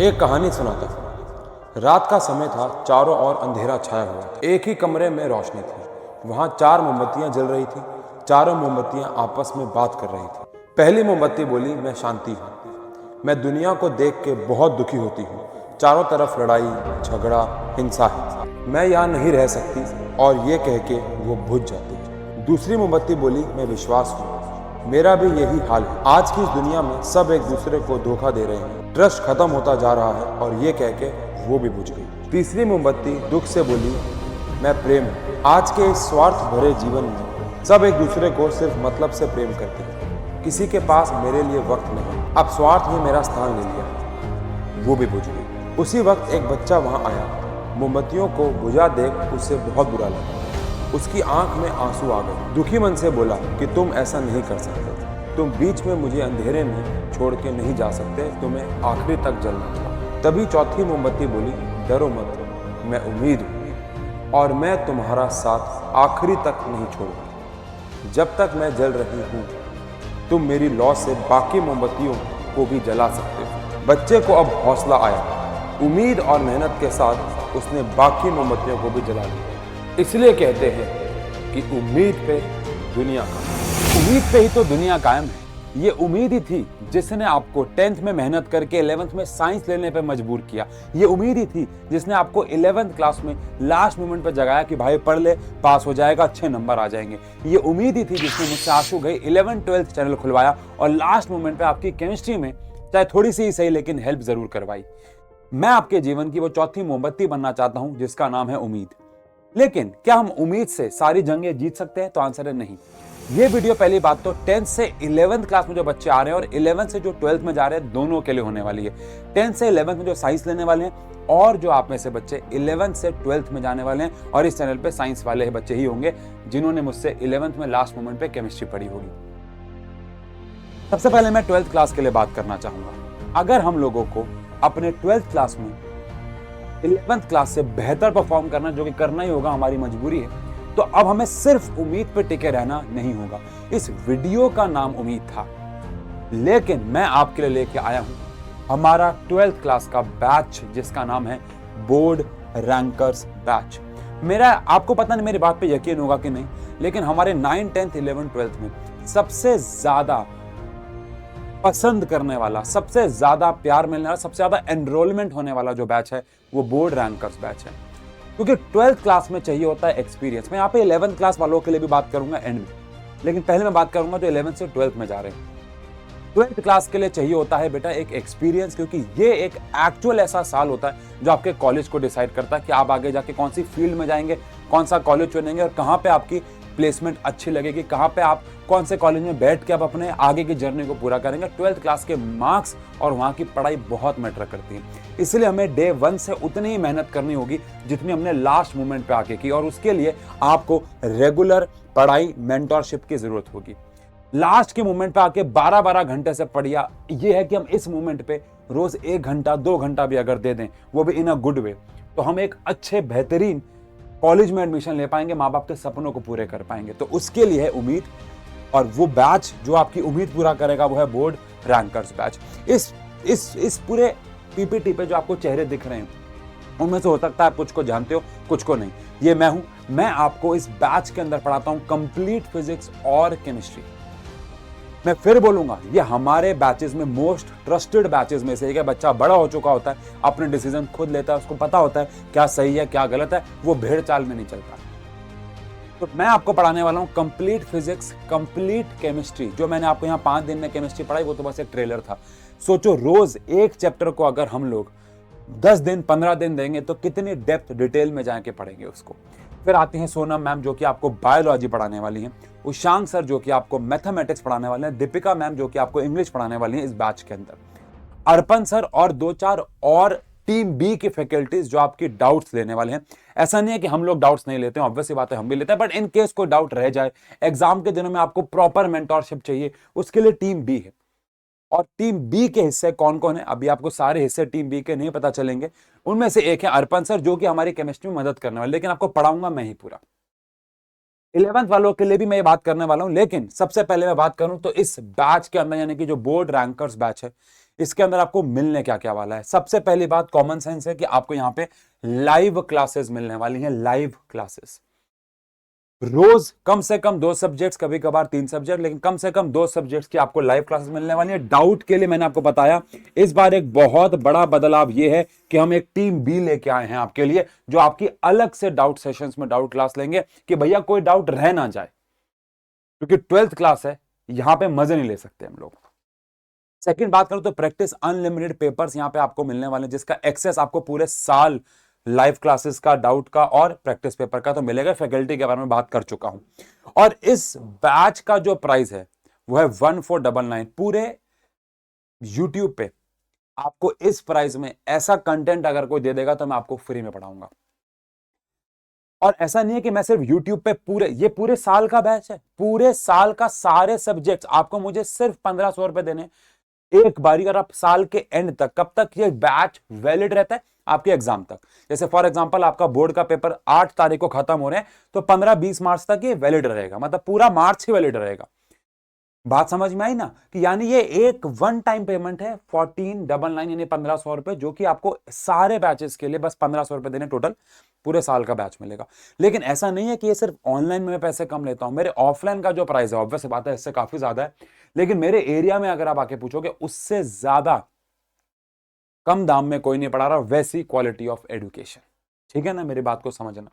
एक कहानी सुनाता हूँ। रात का समय था, चारों ओर अंधेरा छाया हुआ था। एक ही कमरे में रोशनी थी। वहाँ 4 मोमबत्तियाँ जल रही थी। चारों मोमबत्तियाँ आपस में बात कर रही थी। पहली मोमबत्ती बोली, मैं शांति हूँ। मैं दुनिया को देख के बहुत दुखी होती हूँ। चारों तरफ लड़ाई, झगड़ा, हिंसा है। मैं यहाँ नहीं रह सकती। और ये कह के वो बुझ जाती है। दूसरी मोमबत्ती बोली, मैं विश्वास हूँ। मेरा भी यही हाल है। आज की इस दुनिया में सब एक दूसरे को धोखा दे रहे हैं। ट्रस्ट खत्म होता जा रहा है। और ये कह के वो भी बुझ गई। तीसरी मोमबत्ती दुख से बोली, मैं प्रेम हूँ। आज के इस स्वार्थ भरे जीवन में सब एक दूसरे को सिर्फ मतलब से प्रेम करते हैं। किसी के पास मेरे लिए वक्त नहीं। अब स्वार्थ ही मेरा स्थान ले लिया। वो भी बुझ गई। उसी वक्त एक बच्चा वहां आया। मोमबत्तियों को बुझा देख उसे बहुत बुरा लगा। उसकी आंख में आंसू आ गए। दुखी मन से बोला कि तुम ऐसा नहीं कर सकते। तुम बीच में मुझे अंधेरे में छोड़ के नहीं जा सकते। तुम्हें आखिरी तक जलना था। तभी चौथी मोमबत्ती बोली, डरो मत, मैं उम्मीद हूँ और मैं तुम्हारा साथ आखिरी तक नहीं छोड़ूंगी। जब तक मैं जल रही हूँ तुम मेरी लौ से बाकी मोमबत्तियों को भी जला सकते हो। बच्चे को अब हौसला आया। उम्मीद और मेहनत के साथ उसने बाकी मोमबत्तियों को भी जला दिया। इसलिए कहते हैं कि उम्मीद पे दुनिया कायम। उम्मीद पे ही तो दुनिया कायम है। ये उम्मीद ही थी जिसने आपको 10th में मेहनत करके 11th में साइंस लेने पे मजबूर किया। ये उम्मीद ही थी जिसने आपको 11th क्लास में लास्ट मोमेंट पे जगाया कि भाई पढ़ ले, पास हो जाएगा, अच्छे नंबर आ जाएंगे। ये उम्मीद ही थी जिसने मुझसे आंसू गई 11th 12th चैनल खुलवाया और लास्ट मोमेंट पे आपकी केमिस्ट्री में चाहे थोड़ी सी ही सही लेकिन हेल्प जरूर करवाई। मैं आपके जीवन की वो चौथी मोमबत्ती बनना चाहता हूं जिसका नाम है उम्मीद। लेकिन क्या हम उम्मीद से सारी जंगें जीत सकते हैं? तो आंसर है नहीं। ये वीडियो पहली बात तो 10th से 11th क्लास में जो बच्चे आ रहे हैं और 11th से जो 12th में जा रहे हैं दोनों के लिए होने वाली है। 10th से 11th में जो साइंस लेने वाले हैं और जो आप में से बच्चे 11th से 12th में जाने वाले हैं, और इस चैनल पे साइंस वाले बच्चे ही होंगे जिन्होंने मुझसे 11th में लास्ट मोमेंट पे केमिस्ट्री पढ़ी होगी। सबसे पहले मैं 12th क्लास के लिए बात करना चाहूंगा। अगर हम लोगों को अपने 12th क्लास में 11th क्लास से बेहतर परफॉर्म करना, जो कि करना ही होगा, हमारी मजबूरी है, तो अब हमें सिर्फ उम्मीद पे टिके रहना नहीं होगा। इस वीडियो का नाम उम्मीद था, लेकिन मैं आपके लिए लेके आया हूं हमारा 12th क्लास का बैच जिसका नाम है बोर्ड रैंकर्स बैच। मेरा आपको पता नहीं मेरी बात पे यकीन होगा कि नहीं, लेकिन हमारे 9, 10th, 11th, 12th में सबसे ज्यादा पसंद करने वाला, सबसे ज्यादा प्यार मिलने वाला, सबसे ज्यादा एनरोलमेंट होने वाला जो बैच है वो बोर्ड रैंकर्स बैच है। क्योंकि 12th क्लास में चाहिए होता है एक्सपीरियंस। मैं यहाँ पे 11th क्लास वालों के लिए भी बात करूंगा एंड में, लेकिन पहले मैं बात करूंगा जो 11th से 12th में जा रहे हैं। 12th क्लास के लिए चाहिए होता है बेटा एक एक्सपीरियंस, क्योंकि ये एक एक्चुअल ऐसा साल होता है जो आपके कॉलेज को डिसाइड करता है कि आप आगे जाके कौन सी फील्ड में जाएंगे, कौन सा कॉलेज चुनेंगे और कहाँ पे आपकी प्लेसमेंट अच्छी लगेगी, कहाँ पे आप कौन से कॉलेज में बैठ के आप अपने आगे की जर्नी को पूरा करेंगे। 12th क्लास के मार्क्स और वहाँ की पढ़ाई बहुत मैटर करती है। इसलिए हमें डे 1 से उतनी ही मेहनत करनी होगी जितनी हमने लास्ट मोमेंट पे आके की, और उसके लिए आपको रेगुलर पढ़ाई, मेंटरशिप की जरूरत होगी। लास्ट के मोमेंट पे आके 12-12 घंटे से पढ़िया ये है कि हम इस मोमेंट पे रोज 1 घंटा 2 घंटा भी अगर दे दें, वो भी इन अ गुड वे, तो हम एक अच्छे बेहतरीन कॉलेज में एडमिशन ले पाएंगे, माँ बाप के सपनों को पूरे कर पाएंगे। तो उसके लिए है उम्मीद, और वो बैच जो आपकी उम्मीद पूरा करेगा वो है बोर्ड रैंकर्स बैच। इस पूरे पीपीटी पे जो आपको चेहरे दिख रहे हैं उनमें से हो सकता है आप कुछ को जानते हो, कुछ को नहीं। ये मैं हूं। मैं आपको इस बैच के अंदर पढ़ाता हूं कंप्लीट फिजिक्स और केमिस्ट्री। मैं फिर बोलूंगा, ये हमारे बैचेस में मोस्ट ट्रस्टेड बैचेस में से एक है। बच्चा बड़ा हो चुका होता है, अपने डिसीजन खुद लेता है, उसको पता होता है क्या सही है क्या गलत है, वो भेड़ चाल में नहीं चलता। तो मैं आपको पढ़ाने वाला हूं कंप्लीट फिजिक्स, कंप्लीट केमिस्ट्री। जो मैंने आपको यहाँ 5 दिन में केमिस्ट्री पढ़ाई वो तो बस एक ट्रेलर था। सोचो रोज एक चैप्टर को अगर हम लोग 10 दिन 15 दिन देंगे तो कितनी डेप्थ डिटेल में जाके पढ़ेंगे उसको। फिर आती हैं सोनम मैम जो कि आपको बायोलॉजी पढ़ाने वाली हैं, उशांक सर जो कि आपको मैथमेटिक्स पढ़ाने वाले हैं, दीपिका मैम जो कि आपको इंग्लिश पढ़ाने वाली हैं इस बैच के अंदर, अर्पण सर और 2-4 और टीम बी की फैकल्टीज जो आपकी डाउट्स लेने वाले हैं। ऐसा नहीं है कि हम लोग डाउट्स नहीं लेते हैं, ऑब्वियसली बात है हम भी लेते हैं, बट इन केस कोई डाउट रह जाए, एग्जाम के दिनों में आपको प्रॉपर मेंटरशिप चाहिए, उसके लिए टीम बी है। और टीम बी के हिस्से कौन कौन है, अभी आपको सारे हिस्से टीम बी के नहीं पता चलेंगे। उनमें से एक है अर्पण सर जो कि हमारी केमिस्ट्री में मदद करने वाले, लेकिन आपको पढ़ाऊंगा मैं ही पूरा। 11th वालों के लिए भी मैं ये बात करने वाला हूं, लेकिन सबसे पहले मैं बात करूं तो इस बैच के अंदर, यानी कि जो बोर्ड रैंकर्स बैच है, इसके अंदर आपको मिलने क्या क्या वाला है। सबसे पहली बात कॉमन सेंस है कि आपको यहाँ पे लाइव क्लासेस मिलने वाली हैं, लाइव क्लासेस। रोज कम से कम 2 सब्जेक्ट्स, कभी कभार 3 सब्जेक्ट, लेकिन कम से कम 2 सब्जेक्ट्स की आपको लाइव क्लासेस मिलने वाली है। डाउट के लिए मैंने आपको बताया, इस बार एक बहुत बड़ा बदलाव यह है कि हम एक टीम बी लेके आए हैं आपके लिए, जो आपकी अलग से डाउट सेशंस में डाउट क्लास लेंगे कि भैया कोई डाउट रह ना जाए, क्योंकि 12th क्लास है, यहां पे मजे नहीं ले सकते हम लोग। सेकंड बात करूं तो प्रैक्टिस अनलिमिटेड पेपर्स यहां पे आपको मिलने वाले हैं, जिसका एक्सेस आपको पूरे साल लाइव क्लासेस का, डाउट का और प्रैक्टिस पेपर का तो मिलेगा। फैकल्टी के बारे में बात कर चुका हूं। और इस बैच का जो प्राइस है वो है 1499। पूरे यूट्यूब पे आपको इस प्राइस में ऐसा कंटेंट अगर कोई दे देगा तो मैं आपको फ्री में पढ़ाऊंगा। और ऐसा नहीं है कि मैं सिर्फ YouTube पे ये पूरे साल का बैच है, पूरे साल का सारे सब्जेक्ट्स आपको मुझे सिर्फ 1500 रुपए देने एक बारी। और आप साल के एंड तक, कब तक ये बैच वैलिड रहता है? आपके एग्जाम तक। जैसे फॉर एग्जांपल आपका बोर्ड का पेपर 8 तारीख को खत्म हो रहे हैं, तो 15-20 मार्च तक ये वैलिड रहेगा, मतलब पूरा मार्च ही वैलिड रहेगा। बात समझ में आई ना? कि यानी ये एक वन टाइम पेमेंट है 1499 यानी 1500 रुपए, जो कि आपको सारे बैचेस के लिए बस 1500 रुपए देने, टोटल पूरे साल का बैच मिलेगा। लेकिन ऐसा नहीं है कि ये सिर्फ ऑनलाइन में मैं पैसे कम लेता हूं। मेरे ऑफलाइन का जो प्राइस है ऑब्वियस बात है इससे काफी ज्यादा है, लेकिन मेरे एरिया में अगर आप आके पूछोगे उससे ज्यादा कम दाम में कोई नहीं पढ़ा रहा वैसी क्वालिटी ऑफ एजुकेशन। ठीक है ना? मेरी बात को समझना।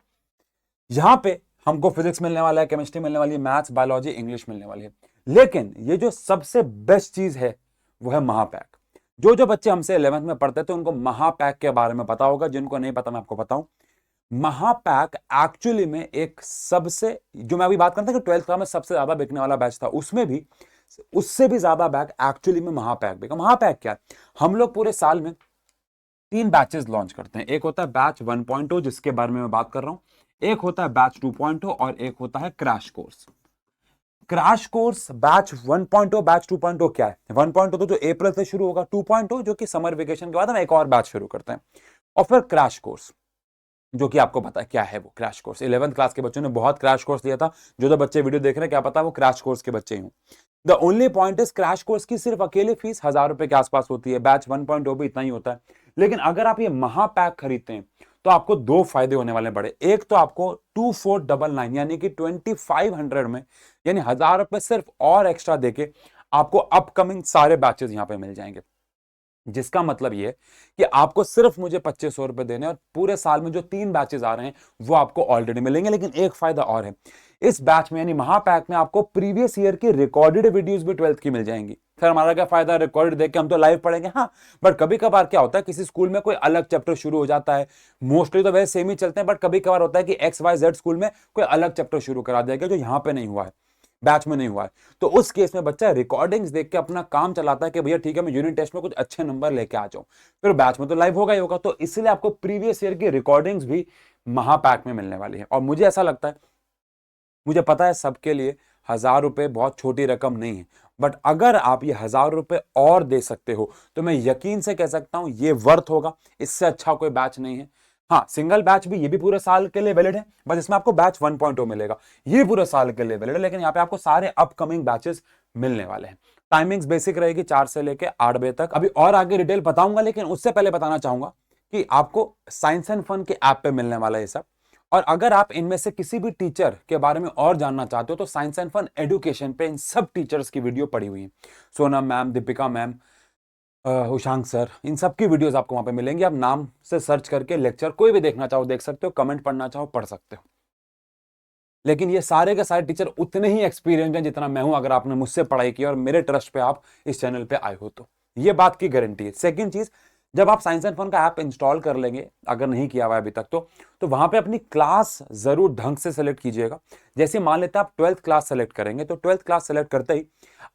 यहां पे हमको फिजिक्स मिलने वाला है, केमिस्ट्री मिलने वाली है, मैथ्स, बायोलॉजी, इंग्लिश मिलने वाली है। लेकिन ये जो सबसे बेस्ट चीज है वो है महापैक। जो बच्चे हमसे 11th में पढ़ते थे उनको महापैक के बारे में पता होगा, जिनको नहीं पता मैं आपको बताऊं। महापैक एक्चुअली में एक सबसे, जो मैं अभी बात करता था कि 12th में सबसे ज्यादा बिकने वाला बैच था, उसमें भी उससे भी ज्यादा बैच एक्चुअली में महापैक बिका। महापैक क्या है? हम लोग पूरे साल में 3 बैचेस लॉन्च करते हैं। एक होता है बैच 1.0 जिसके बारे में मैं बात कर रहा हूं, एक होता है बैच 2.0 और एक होता है crash course. Crash course batch 1.0, batch 2.0 क्या है? 1.0 तो जो अप्रैल से शुरू होगा, 2.0 जो कि समर वेकेशन के बाद हम एक और बैच शुरू करते हैं, और फिर क्रैश कोर्स जो कि आपको पता है क्या है वो क्रैश कोर्स। 11th क्लास के बच्चों ने बहुत क्रैश कोर्स लिया था, जो बच्चे वीडियो देख रहे हैं क्या पता वो क्रैश कोर्स के बच्चे ही हों। The only point is crash course की सिर्फ अकेले फीस 1000 रुपए के आसपास होती है, बैच 1.0 भी इतना ही होता है। लेकिन अगर आप ये महापैक खरीदते हैं तो आपको 2 फायदे होने वाले बड़े। एक तो आपको 2499 यानी कि 2500 में, यानी 1000 रुपए सिर्फ और एक्स्ट्रा देके आपको अपकमिंग सारे बैचेस यहां पे मिल जाएंगे। जिसका मतलब ये कि आपको सिर्फ मुझे 2500 रुपए देने, और पूरे साल में जो 3 बैचेस आ रहे हैं वो आपको ऑलरेडी मिलेंगे। लेकिन एक फायदा और है, इस बैच में यानी महापैक में आपको प्रीवियस ईयर की रिकॉर्डेड वीडियोस भी 12th की मिल जाएंगी। फिर हमारा क्या फायदा रिकॉर्डेड देख के, हम तो लाइव पढ़ेंगे हाँ, बट कभी कभार क्या होता है किसी स्कूल में कोई अलग चैप्टर शुरू हो जाता है, मोस्टली तो वैसे सेम ही चलते हैं, बट कभी कभार होता है कि XYZ स्कूल में कोई अलग चैप्टर शुरू करा देगा जो यहाँ पे नहीं हुआ है, बैच में नहीं हुआ है। तो उस केस में बच्चा रिकॉर्डिंग्स देख के अपना काम चलाता है कि भैया ठीक है मैं यूनिट टेस्ट में कुछ अच्छे नंबर लेके आ जाऊं, फिर बैच में तो लाइव होगा ही होगा। तो इसलिए आपको प्रीवियस ईयर की रिकॉर्डिंग्स भी महापैक में मिलने वाली है। और मुझे ऐसा लगता है, मुझे पता है सबके लिए 1000 रुपए बहुत छोटी रकम नहीं है, बट अगर आप ये 1000 रुपए और दे सकते हो तो मैं यकीन से कह सकता हूं ये वर्थ होगा। इससे अच्छा कोई बैच नहीं है। हाँ, सिंगल बैच भी, ये भी पूरे साल के लिए वैलिड है, बस इसमें आपको बैच 1.0 मिलेगा, ये पूरे साल के लिए वैलिड है। लेकिन यहाँ पे आपको सारे अपकमिंग बैचेस मिलने वाले हैं। टाइमिंग्स बेसिक रहेगी 4 से लेके 8 बजे तक। अभी और आगे डिटेल बताऊंगा, लेकिन उससे पहले बताना चाहूंगा कि आपको साइंस एंड फन के ऐप पे मिलने वाला है ये सब। और अगर आप इनमें से किसी भी टीचर के बारे में और जानना चाहते हो तो साइंस एंड फन एजुकेशन पे इन सब टीचर्स की वीडियो पड़ी हुई है। Sonam ma'am, Deepika ma'am, Ushank sir, इन सब की वीडियोस आपको वहां पे मिलेंगी। आप नाम से सर्च करके लेक्चर कोई भी देखना चाहो देख सकते हो, कमेंट पढ़ना चाहो पढ़ सकते हो। लेकिन ये सारे के सारे टीचर उतने ही एक्सपीरियंस हैं जितना मैं हूं, अगर आपने मुझसे पढ़ाई की और मेरे ट्रस्ट पे आप इस चैनल पे आए हो तो, ये बात की गारंटी है। सेकंड चीज, जब आप साइंस एंड फन का ऐप इंस्टॉल कर लेंगे, अगर नहीं किया हुआ है अभी तक तो वहां पे अपनी क्लास जरूर ढंग से सेलेक्ट कीजिएगा। जैसे मान लेते हैं आप 12th क्लास सेलेक्ट करेंगे, तो 12th क्लास सेलेक्ट करते ही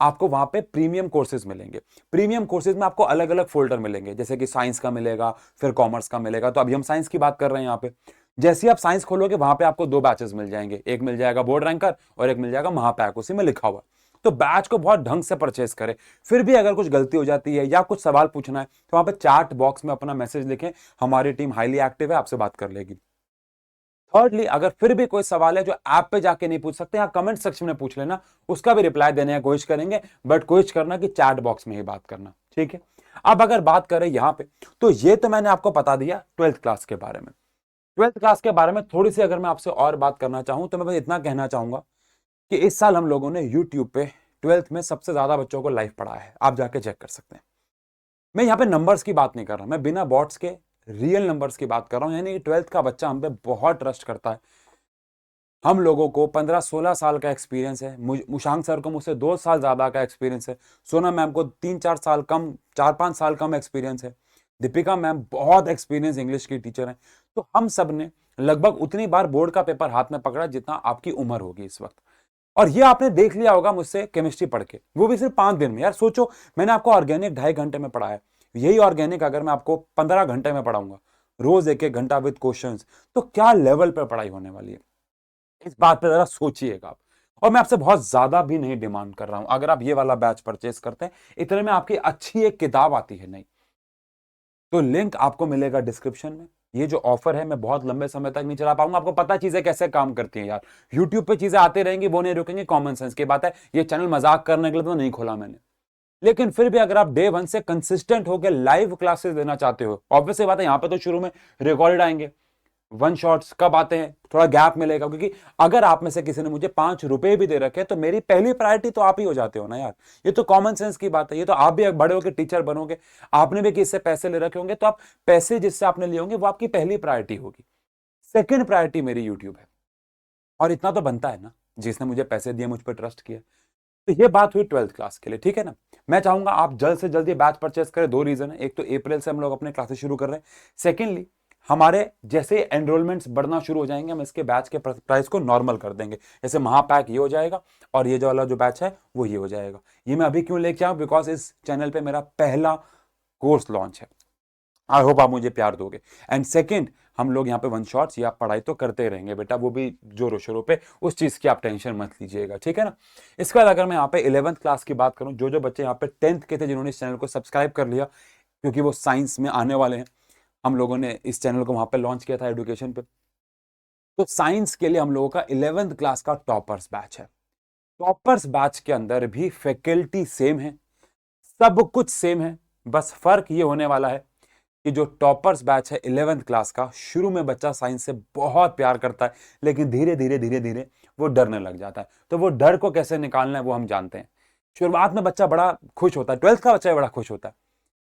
आपको वहां पे प्रीमियम कोर्सेज मिलेंगे। प्रीमियम कोर्सेज में आपको अलग अलग फोल्डर मिलेंगे, जैसे कि साइंस का मिलेगा, फिर कॉमर्स का मिलेगा। तो अभी हम साइंस की बात कर रहे हैं यहाँ पे। जैसे ही आप साइंस खोलोगे वहां पे आपको 2 बैचेस मिल जाएंगे, एक मिल जाएगा बोर्ड रैंकर और एक मिल जाएगा महापैक, उसी में लिखा हुआ। तो बैच को बहुत ढंग से परचेस करें। फिर भी अगर कुछ गलती हो जाती है या कुछ सवाल पूछना है तो वहां पे चैट बॉक्स में अपना मैसेज लिखें, हमारी टीम हाईली एक्टिव है, आपसे बात कर लेगी। थर्डली, अगर फिर भी कोई सवाल है जो ऐप पे जाके नहीं पूछ सकते, या कमेंट सेक्शन में पूछ लेना, उसका भी रिप्लाई देने की कोशिश करेंगे, बट कोशिश करना कि चैट बॉक्स में ही बात करना, ठीक है। अब अगर बात करें यहाँ पे, तो ये तो मैंने आपको बता दिया 12th क्लास के बारे में। 12th क्लास के बारे में थोड़ी सी अगर मैं आपसे और बात करना चाहूं तो मैं बस इतना कहना चाहूंगा कि इस साल हम लोगों ने यूट्यूब पे 12th में सबसे ज्यादा बच्चों को लाइव पढ़ाया है, आप जाके चेक कर सकते हैं। मैं यहाँ पे नंबर्स की बात नहीं कर रहा, मैं बिना बॉट्स के रियल नंबर्स की बात कर रहा हूँ। यानी कि 12th का बच्चा हम पे बहुत ट्रस्ट करता है। हम लोगों को 15-16 साल का एक्सपीरियंस है, मुशांक सर को मुझसे 2 साल ज्यादा का एक्सपीरियंस है, सोना मैम को 3-4 साल कम, 4-5 साल कम एक्सपीरियंस है, दीपिका मैम बहुत एक्सपीरियंस इंग्लिश की टीचर हैं। तो हम सब ने लगभग उतनी बार बोर्ड का पेपर हाथ में पकड़ा जितना आपकी उम्र होगी इस वक्त। और ये आपने देख लिया होगा मुझसे केमिस्ट्री पढ़ के, वो भी सिर्फ 5 दिन में। यार सोचो, मैंने आपको ऑर्गेनिक 2.5 घंटे में पढ़ाया, यही ऑर्गेनिक अगर मैं आपको 15 घंटे में पढ़ाऊंगा, रोज 1-1 घंटा विद क्वेश्चंस, तो क्या लेवल पर पढ़ाई होने वाली है, इस बात पे जरा सोचिएगा आप। और मैं आपसे बहुत ज्यादा भी नहीं डिमांड कर रहा हूं, अगर आप ये वाला बैच परचेस करते हैं, इतने में आपकी अच्छी एक किताब आती है नहीं, तो लिंक आपको मिलेगा डिस्क्रिप्शन में। ये जो ऑफर है मैं बहुत लंबे समय तक नहीं चला पाऊंगा, आपको पता चीजें कैसे काम करती हैं यार, यूट्यूब पे चीजें आती रहेंगी, वो नहीं रुकेंगी, कॉमन सेंस की बात है। ये चैनल मजाक करने के लिए तो नहीं खोला मैंने, लेकिन फिर भी अगर आप डे 1 से कंसिस्टेंट होकर लाइव क्लासेस देना चाहते हो, ऑब्वियसली बात है यहाँ पे तो शुरू में रिकॉर्डेड आएंगे, वन शॉट्स कब आते हैं, थोड़ा गैप मिलेगा, क्योंकि अगर आप में से किसी ने मुझे 5 रुपए भी दे रखे तो मेरी पहली प्रायोरिटी तो आप ही हो जाते हो ना यार। ये तो कॉमन सेंस की बात है, ये तो आप भी बड़े होकर टीचर बनोगे, आपने भी किससे पैसे ले रखे होंगे, तो आप पैसे जिससे आपने लिए होंगे वो आपकी पहली प्रायोरिटी होगी। सेकेंड प्रायोरिटी मेरी यूट्यूब है, और इतना तो बनता है ना, जिसने मुझे पैसे दिए, मुझ पर ट्रस्ट किया। तो ये बात हुई 12th क्लास के लिए, ठीक है ना। मैं चाहूंगा आप जल्द से जल्द ये बैच परचेस करें। 2 रीजन है, एक तो अप्रैल से हम लोग अपने क्लासेस शुरू कर रहे हैं, सेकेंडली हमारे जैसे एनरोलमेंट्स बढ़ना शुरू हो जाएंगे, हम इसके बैच के प्राइस को नॉर्मल कर देंगे। जैसे महापैक ये हो जाएगा, और ये जो वाला जो बैच है वो ये हो जाएगा। ये मैं अभी क्यों लेके आऊं, बिकॉज इस चैनल पे मेरा पहला कोर्स लॉन्च है, आई होप आप मुझे प्यार दोगे। एंड सेकेंड, हम लोग यहाँ पे वन शॉट्स या पढ़ाई तो करते रहेंगे बेटा, वो भी जोरों शोरों पे, उस चीज की आप टेंशन मत लीजिएगा, ठीक है ना। इसके बाद अगर मैं यहाँ पे 11th क्लास की बात करूँ, जो जो बच्चे यहाँ पे 10th के थे जिन्होंने इस चैनल को सब्सक्राइब कर लिया, क्योंकि वो साइंस में आने वाले हैं, हम लोगों ने इस चैनल को वहां पे लॉन्च किया था एजुकेशन पे, तो साइंस के लिए हम लोगों का 11th क्लास का टॉपर्स बैच है। टॉपर्स बैच के अंदर भी फैकल्टी सेम है, सब कुछ सेम है, बस फर्क ये होने वाला है कि जो टॉपर्स बैच है 11th क्लास का, शुरू में बच्चा साइंस से बहुत प्यार करता है, लेकिन धीरे धीरे धीरे धीरे वो डरने लग जाता है। तो वो डर को कैसे निकालना है वो हम जानते हैं। शुरुआत में बच्चा बड़ा खुश होता है, 12th का बच्चा बड़ा खुश होता है,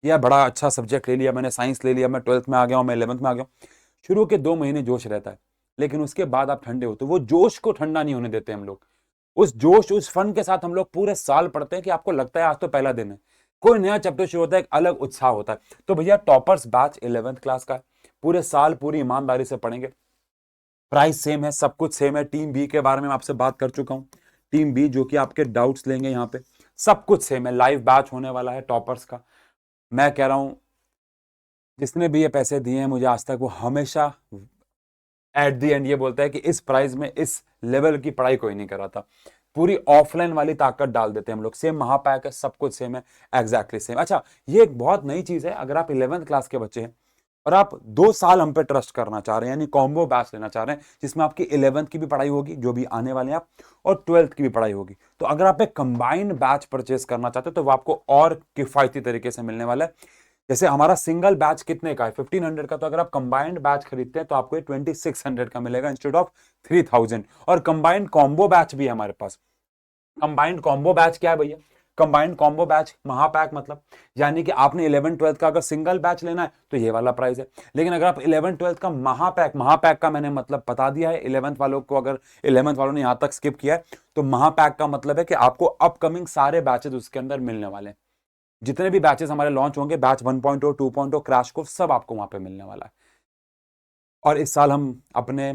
यार बड़ा अच्छा सब्जेक्ट ले लिया मैंने, साइंस ले लिया, मैं 12th में आ गया हूँ, मैं 11th में आ गया हूँ। शुरू के 2 महीने जोश रहता है, लेकिन उसके बाद आप ठंडे होते हो। वो जोश को ठंडा नहीं होने देते हम लोग, उस जोश उस फन के साथ हम लोग पूरे साल पढ़ते हैं कि आपको लगता है आज तो पहला दिन है, कोई नया चैप्टर शुरू होता है, एक अलग उत्साह होता है। तो भैया टॉपर्स बैच 11th क्लास का है, पूरे साल पूरी ईमानदारी से पढ़ेंगे, प्राइस सेम है, सब कुछ सेम है। टीम बी के बारे में आपसे बात कर चुका हूं, टीम बी जो कि आपके डाउट्स लेंगे यहाँ पे, सब कुछ सेम है। लाइव बैच होने वाला है टॉपर्स का। मैं कह रहा हूं, जिसने भी ये पैसे दिए हैं मुझे आज तक, वो हमेशा एट द एंड ये बोलता है कि इस प्राइस में इस लेवल की पढ़ाई कोई नहीं करा था। पूरी ऑफलाइन वाली ताकत डाल देते हैं हम लोग। सेम महापैक है, सब कुछ सेम है, एग्जैक्टली सेम। अच्छा, ये एक बहुत नई चीज है, अगर आप 11th क्लास के बच्चे हैं और आप 2 साल हम पे ट्रस्ट करना चाह रहे हैं, यानी कॉम्बो बैच लेना चाह रहे हैं, जिसमें आपकी 11th की भी पढ़ाई होगी जो भी आने वाले हैं आप, और 12th की भी पढ़ाई होगी, तो अगर आप एक कंबाइंड बैच परचेस करना चाहते हो तो वो आपको और किफायती तरीके से मिलने वाला है। जैसे हमारा सिंगल बैच कितने का है, 1500 का, तो अगर आप कंबाइंड बैच खरीदते हैं तो आपको 2600 का मिलेगा इंस्टेड ऑफ 3000। और कंबाइंड कॉम्बो बैच भी है हमारे पास। कंबाइंड कॉम्बो बैच क्या है भैया, कंबाइंड कॉम्बो बैच महापैक मतलब, यानी कि आपने 11th-12th का अगर सिंगल बैच लेना है तो ये वाला प्राइस है, लेकिन अगर आप 11th-12th का महापैक, महापैक का मैंने मतलब बता दिया है 11th वालों को, अगर 11th वालों ने यहां तक स्किप किया है तो महापैक का मतलब है कि आपको अपकमिंग सारे बैचेस उसके अंदर मिलने वाले हैं। जितने भी बैचेस हमारे लॉन्च होंगे, बैच 1.0, 2.0, क्रैश कोर्स, सब आपको वहां पे मिलने वाला है। और इस साल हम अपने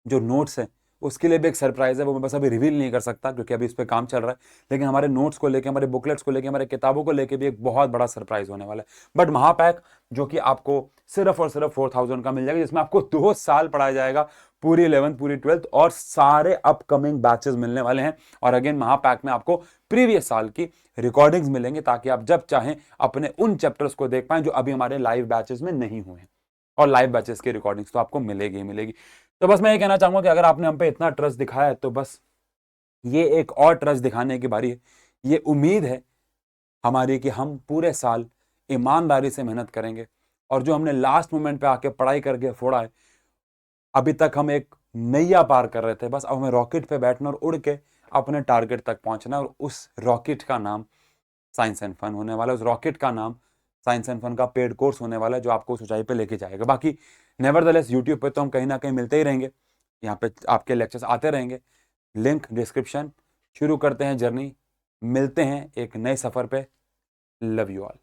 जो नोट्स हैं उसके लिए भी एक सरप्राइज है, वो मैं बस अभी रिवील नहीं कर सकता क्योंकि अभी इस पे काम चल रहा है, लेकिन हमारे नोट्स को लेके, हमारे बुकलेट्स को लेके, हमारे किताबों को लेके भी एक बहुत बड़ा सरप्राइज होने वाला है। बट महापैक जो कि आपको सिर्फ और सिर्फ 4000 का मिल जाएगा, जिसमें आपको 2 साल पढ़ाया जाएगा, पूरी 11th पूरी 12th और सारे अपकमिंग बैचेस मिलने वाले हैं। और अगेन महापैक में आपको प्रीवियस साल की रिकॉर्डिंग्स मिलेंगे, ताकि आप जब चाहें अपने उन चैप्टर्स को देख पाएं जो अभी हमारे लाइव बैचेस में नहीं हुए हैं। और लाइव बैचेस की रिकॉर्डिंग्स तो आपको मिलेगी ही मिलेगी। तो बस मैं ये कहना चाहूंगा कि अगर आपने हम पे इतना ट्रस्ट दिखाया है तो बस ये एक और ट्रस्ट दिखाने की बारी है। ये उम्मीद है हमारी कि हम पूरे साल ईमानदारी से मेहनत करेंगे और जो हमने लास्ट मोमेंट पे आके पढ़ाई करके फोड़ा है, अभी तक हम एक नैया पार कर रहे थे, बस अब हमें रॉकेट पे बैठना और उड़ के अपने टारगेट तक पहुंचना है। और उस रॉकेट का नाम साइंस एंड फन होने वाला है। उस रॉकेट का नाम साइंस एंड फन का पेड कोर्स होने वाला है, जो आपको उस ऊंचाई पे लेके जाएगा। बाकी नेवरदलेस यूट्यूब पे तो हम कहीं ना कहीं मिलते ही रहेंगे, यहाँ पे आपके लेक्चर्स आते रहेंगे। Link description. शुरू करते हैं जर्नी, मिलते हैं एक नए सफर पे। Love you all.